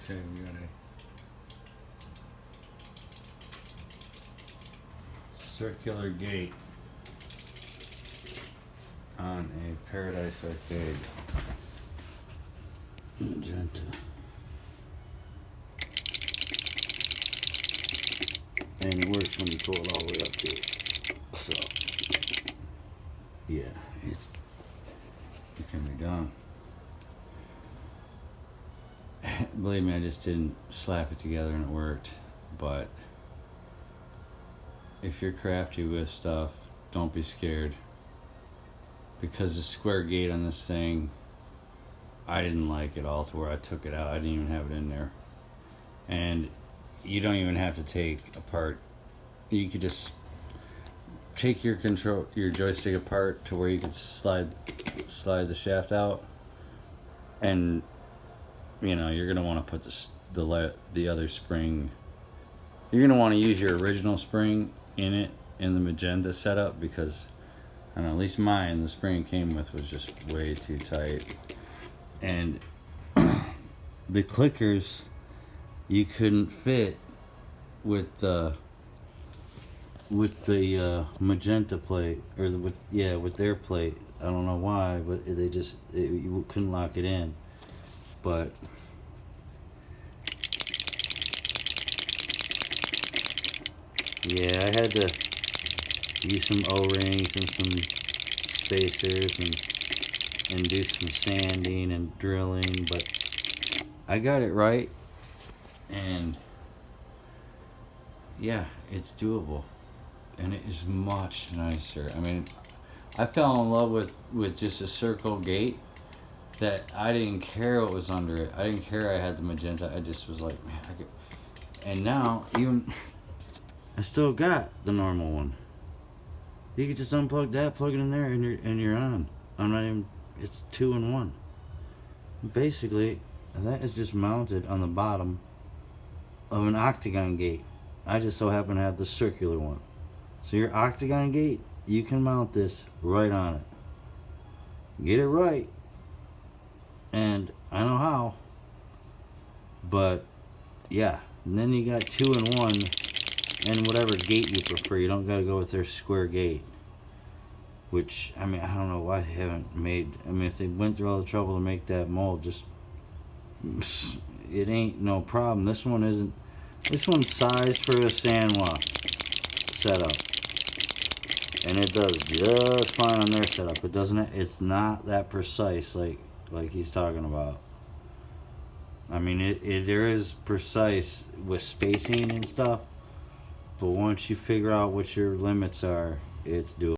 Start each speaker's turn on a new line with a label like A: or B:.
A: Okay, we got a circular gate on a Paradise Arcade Magenta. And it works when you pull it all the way up to it. So, yeah, it can be done. Believe me, I just didn't slap it together and it worked. But if you're crafty with stuff, don't be scared. Because the square gate on this thing, I didn't like it all to where I took it out. I didn't even have it in there. And you don't even have to take apart. You could just take your joystick apart to where you could slide the shaft out, and you know you're gonna want to put the other spring. You're gonna want to use your original spring in the Magenta setup, because I don't know, at least mine, the spring it came with was just way too tight, and the clickers you couldn't fit with the Magenta plate, or with their plate. I don't know why, but you couldn't lock it in. But yeah, I had to use some O-rings and some spacers and do some sanding and drilling, but I got it right, and yeah, it's doable, and it is much nicer. I mean, I fell in love with just a circle gate that I didn't care what was under it. I didn't care I had the Magenta. I just was like, man, I could. And now, even, I still got the normal one. You could just unplug that, plug it in there, and you're on. I'm not even, it's 2-in-1. Basically, that is just mounted on the bottom of an octagon gate. I just so happen to have the circular one. So your octagon gate, you can mount this right on it. Get it right. And I know how. But yeah. And then you got 2-in-1 and whatever gate you prefer. You don't gotta go with their square gate. Which, I mean, I don't know why they haven't made, I mean, if they went through all the trouble to make that mold, just, it ain't no problem. This one isn't. This one's sized for a Sanwa setup, and it does just fine on their setup. It doesn't. It's not that precise like he's talking about. I mean, there is precise with spacing and stuff, but once you figure out what your limits are, it's doable.